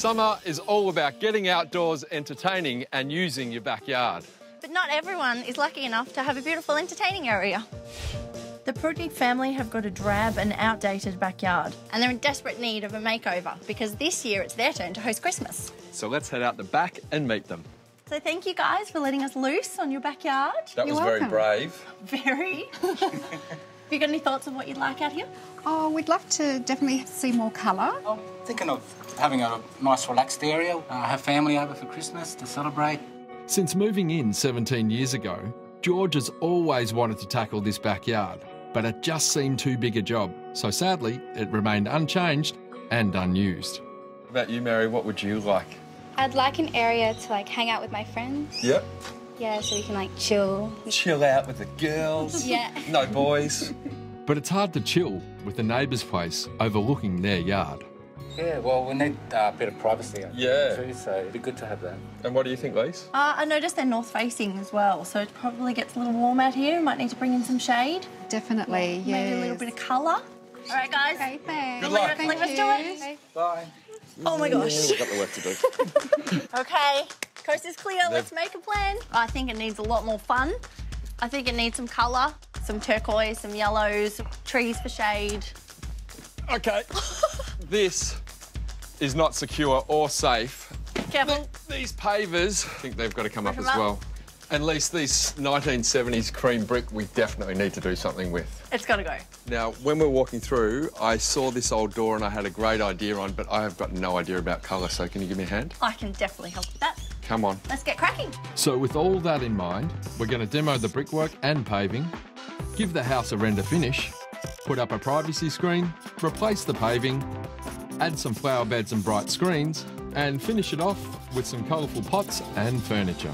Summer is all about getting outdoors, entertaining and using your backyard. But not everyone is lucky enough to have a beautiful entertaining area. The Prudnik family have got a drab and outdated backyard. And they're in desperate need of a makeover because this year it's their turn to host Christmas. So let's head out the back and meet them. So thank you guys for letting us loose on your backyard. That was very brave. Very. Have you got any thoughts on what you'd like out here? Oh, we'd love to definitely see more colour. I'm thinking of having a nice relaxed area, have family over for Christmas to celebrate. Since moving in 17 years ago, George has always wanted to tackle this backyard, but it just seemed too big a job. So sadly, it remained unchanged and unused. What about you, Mary? What would you like? I'd like an area to hang out with my friends. Yep. Yeah, so we can chill. Chill out with the girls. Yeah. No boys. But it's hard to chill with the neighbour's place overlooking their yard. Yeah, well, we need a bit of privacy. Yeah. Too, so it'd be good to have that. And what do you think, Lise? I noticed they're north-facing as well, so it probably gets a little warm out here. Might need to bring in some shade. Definitely, yeah. Maybe a little bit of colour. All right, guys. Okay, thanks. Good luck. Let's do it. Okay. Bye. Oh, my gosh. We've got the work to do. Okay, coast is clear. Let's make a plan. I think it needs a lot more fun. I think it needs some colour, some turquoise, some yellows, trees for shade. Okay. This is not secure or safe. Careful. These pavers, I think they've got to come up Push as them up. well. At least these 1970s cream brick, we definitely need to do something with. It's got to go. Now, when we're walking through, I saw this old door and I had a great idea on, but I have got no idea about colour, so can you give me a hand? I can definitely help with that. Come on. Let's get cracking. So with all that in mind, we're going to demo the brickwork and paving, give the house a render finish, put up a privacy screen, replace the paving, add some flower beds and bright screens, and finish it off with some colourful pots and furniture.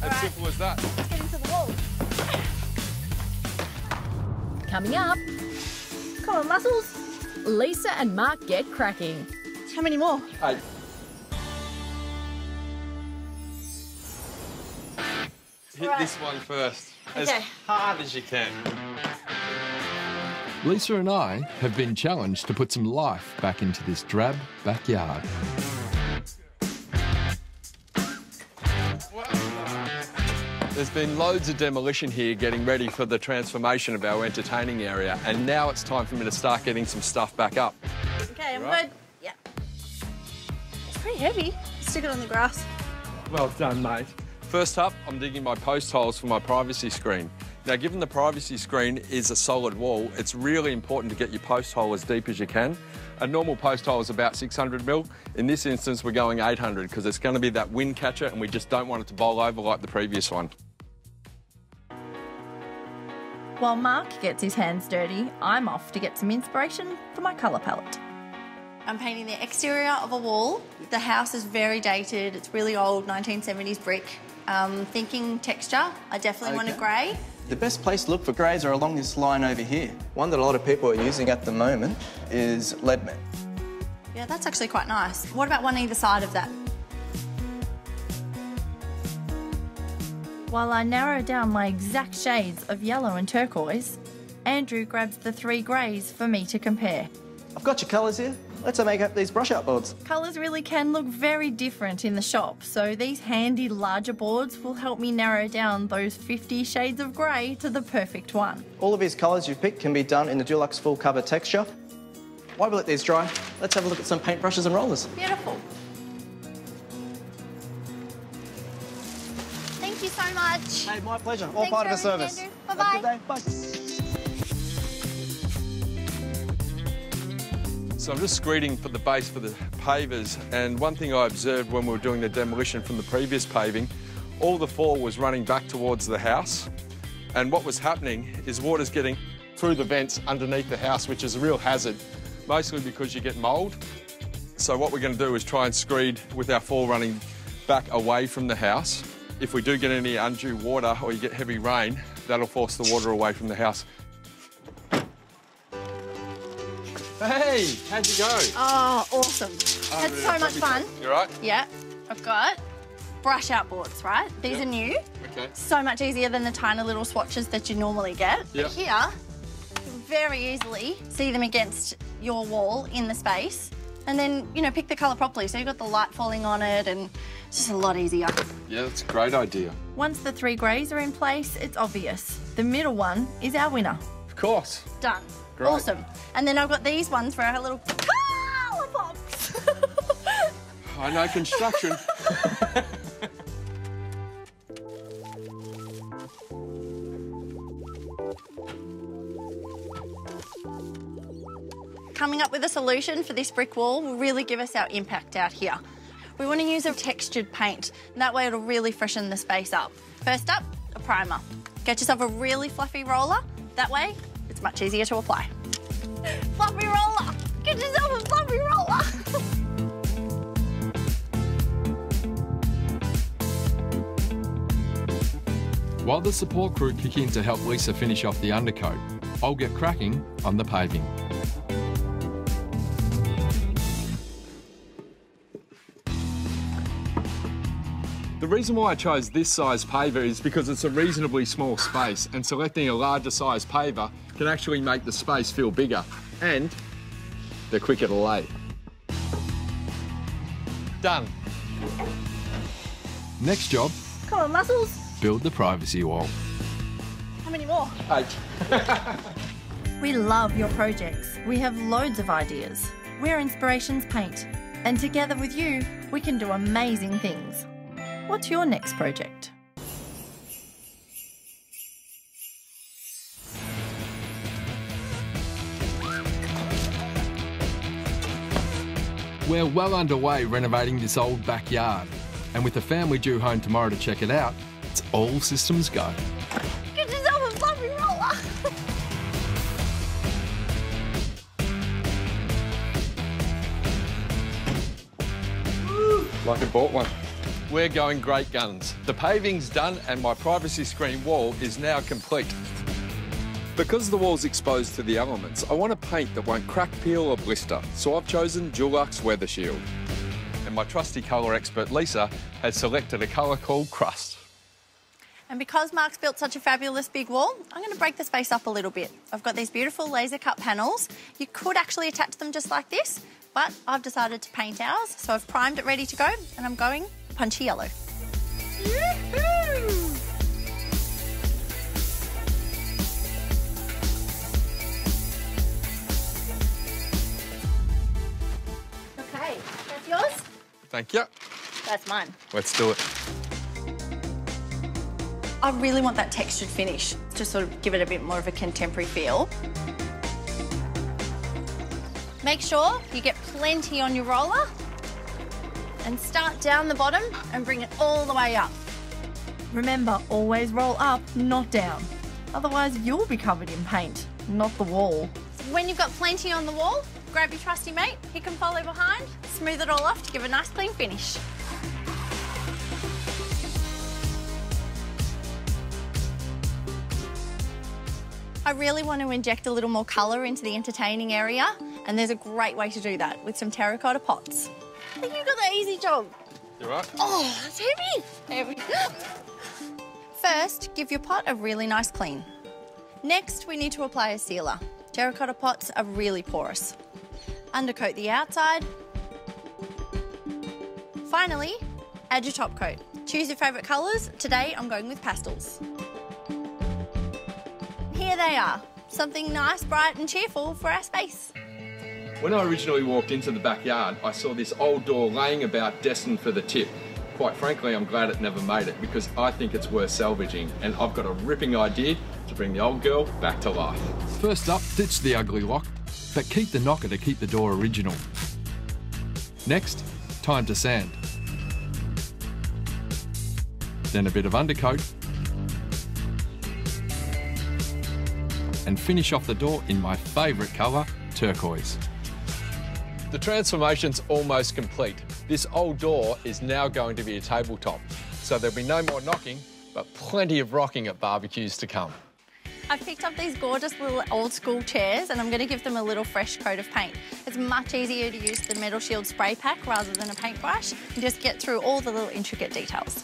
As simple as that. Let's get into the wall. Coming up, Come on, muscles. Lisa and Mark get cracking. How many more? 8. Hit Right. this one first, as Okay. hard as you can. Lisa and I have been challenged to put some life back into this drab backyard. There's been loads of demolition here getting ready for the transformation of our entertaining area, and now it's time for me to start getting some stuff back up. Okay, I'm Right. good. Yeah. It's pretty heavy. Stick it on the grass. Well done, mate. First up, I'm digging my post holes for my privacy screen. Now, given the privacy screen is a solid wall, it's really important to get your post hole as deep as you can. A normal post hole is about 600 mil. In this instance, we're going 800 because it's going to be that wind catcher and we just don't want it to bowl over like the previous one. While Mark gets his hands dirty, I'm off to get some inspiration for my colour palette. I'm painting the exterior of a wall. The house is very dated. It's really old, 1970s brick. Thinking texture, I definitely want a grey. The best place to look for greys are along this line over here. One that a lot of people are using at the moment is lead matte. Yeah, that's actually quite nice. What about one either side of that? While I narrow down my exact shades of yellow and turquoise, Andrew grabs the 3 greys for me to compare. I've got your colours here. Let's make up these brush-up boards. Colours really can look very different in the shop, so these handy larger boards will help me narrow down those 50 shades of grey to the perfect one. All of these colours you've picked can be done in the Dulux full cover texture. While we let these dry, let's have a look at some paint brushes and rollers. Beautiful. Thank you so much. Hey, my pleasure. All Thanks part of the for everything, service. Andrew. Have a Bye-bye. good day. Bye. So I'm just screeding for the base for the pavers, and one thing I observed when we were doing the demolition from the previous paving, all the fall was running back towards the house, and what was happening is water's getting through the vents underneath the house, which is a real hazard, mostly because you get mould. So what we're going to do is try and screed with our fall running back away from the house. If we do get any undue water or you get heavy rain, that'll force the water away from the house. Hey, how'd you go? Oh, awesome. Had so much fun. You right? Yeah, I've got brush out boards, right? These are new. Okay. So much easier than the tiny little swatches that you normally get. Yeah. But here, very easily see them against your wall in the space and then, you know, pick the colour properly. So you've got the light falling on it and it's just a lot easier. Yeah, that's a great idea. Once the 3 greys are in place, it's obvious. The middle one is our winner. Of course. Done. Great. Awesome. And then I've got these ones for our little colour pops. I know construction. Coming up with a solution for this brick wall will really give us our impact out here. We want to use a textured paint, and that way it'll really freshen the space up. First up, a primer. Get yourself a really fluffy roller. That way, it's much easier to apply. Fluffy roller! Get yourself a fluffy roller! While the support crew kick in to help Lisa finish off the undercoat, I'll get cracking on the paving. The reason why I chose this size paver is because it's a reasonably small space, and selecting a larger size paver can actually make the space feel bigger, and they're quicker to lay. Done. Next job, Come on, muscles. build the privacy wall. How many more? 8. We love your projects. We have loads of ideas. We're Inspirations Paint, and together with you, we can do amazing things. What's your next project? We're well underway renovating this old backyard, and with the family due home tomorrow to check it out, it's all systems go. Get yourself a fluffy roller! Like I bought one. We're going great guns. The paving's done and my privacy screen wall is now complete. Because the wall's exposed to the elements, I want a paint that won't crack, peel or blister, so I've chosen Dulux Weather Shield. And my trusty colour expert Lisa has selected a colour called Crust. And because Mark's built such a fabulous big wall, I'm going to break the space up a little bit. I've got these beautiful laser cut panels. You could actually attach them just like this, but I've decided to paint ours, so I've primed it ready to go, and I'm going punchy yellow. Yoo-hoo! Okay, that's yours? Thank you. That's mine. Let's do it. I really want that textured finish to sort of give it a bit more of a contemporary feel. Make sure you get plenty on your roller and start down the bottom and bring it all the way up. Remember, always roll up, not down. Otherwise, you'll be covered in paint, not the wall. When you've got plenty on the wall, grab your trusty mate, he can follow behind, smooth it all off to give a nice clean finish. I really want to inject a little more colour into the entertaining area, and there's a great way to do that with some terracotta pots. I think you've got the easy job. You right? Oh, it's heavy. Heavy. First, give your pot a really nice clean. Next, we need to apply a sealer. Terracotta pots are really porous. Undercoat the outside. Finally, add your top coat. Choose your favourite colours. Today, I'm going with pastels. Here they are. Something nice, bright and cheerful for our space. When I originally walked into the backyard, I saw this old door laying about destined for the tip. Quite frankly, I'm glad it never made it because I think it's worth salvaging, and I've got a ripping idea to bring the old girl back to life. First up, ditch the ugly lock, but keep the knocker to keep the door original. Next, time to sand. Then a bit of undercoat, and finish off the door in my favourite colour, turquoise. The transformation's almost complete. This old door is now going to be a tabletop, so there'll be no more knocking, but plenty of rocking at barbecues to come. I've picked up these gorgeous little old school chairs and I'm going to give them a little fresh coat of paint. It's much easier to use the Metal Shield spray pack rather than a paintbrush and just get through all the little intricate details.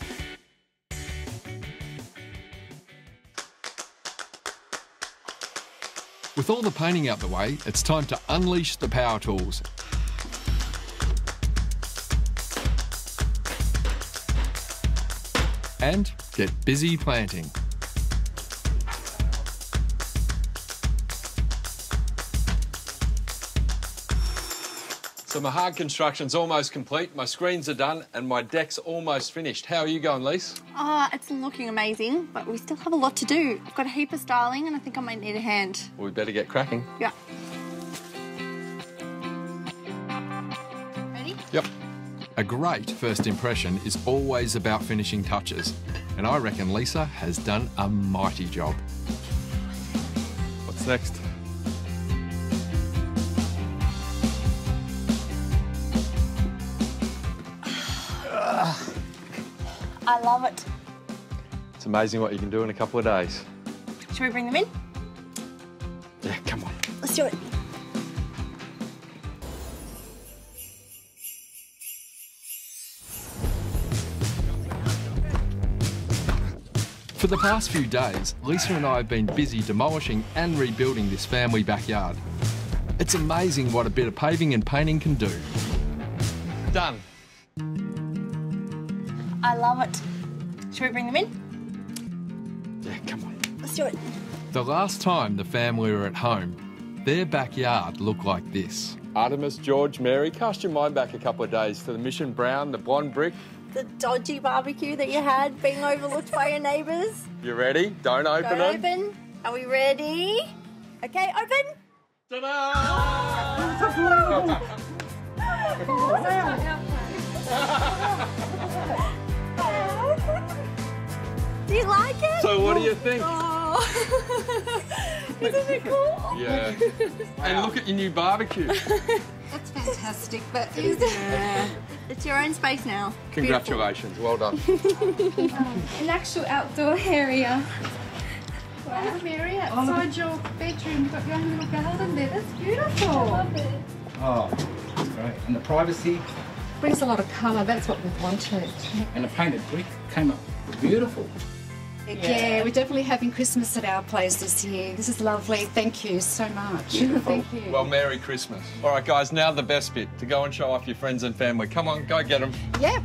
With all the painting out the way, it's time to unleash the power tools. And get busy planting. So my hard construction's almost complete, my screens are done and my deck's almost finished. How are you going, Lise? Oh, it's looking amazing, but we still have a lot to do. I've got a heap of styling and I think I might need a hand. Well, we better get cracking. Yeah. Ready? Yep. A great first impression is always about finishing touches, and I reckon Lisa has done a mighty job. What's next? I love it. It's amazing what you can do in a couple of days. Should we bring them in? Yeah, come on. Let's do it. For the past few days, Lisa and I have been busy demolishing and rebuilding this family backyard. It's amazing what a bit of paving and painting can do. Done. I love it. Should we bring them in? Yeah, come on. Let's do it. The last time the family were at home, their backyard looked like this. Artemis, George, Mary, cast your mind back a couple of days to the Mission Brown, the blonde brick. The dodgy barbecue that you had being overlooked by your neighbours. You ready? Don't open Don't them. open. Are we ready? Okay, open. Ta-da! Do you like it? So what do you think? Isn't it cool? Yeah. And look at your new barbecue. That's fantastic, but It's your own space now. Congratulations, well done. An actual outdoor area. wow, Mary, outside your bedroom, you've got your own little garden there. That's beautiful. I love it. Oh, that's great. And the privacy Brings a lot of colour. That's what we've wanted. and the painted brick came up beautiful. Yeah, we're definitely having Christmas at our place this year. This is lovely. Thank you so much. Thank you. Well, Merry Christmas. All right, guys, now the best bit, to go and show off your friends and family. Come on, go get them. Yep.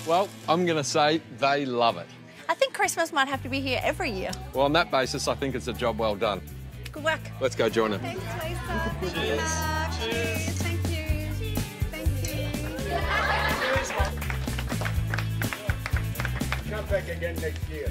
Well, I'm going to say they love it. I think Christmas might have to be here every year. Well, on that basis, I think it's a job well done. Good work. Let's go join them. Thanks, Lisa. Cheers. Thank you. Thank you. Come back again next year.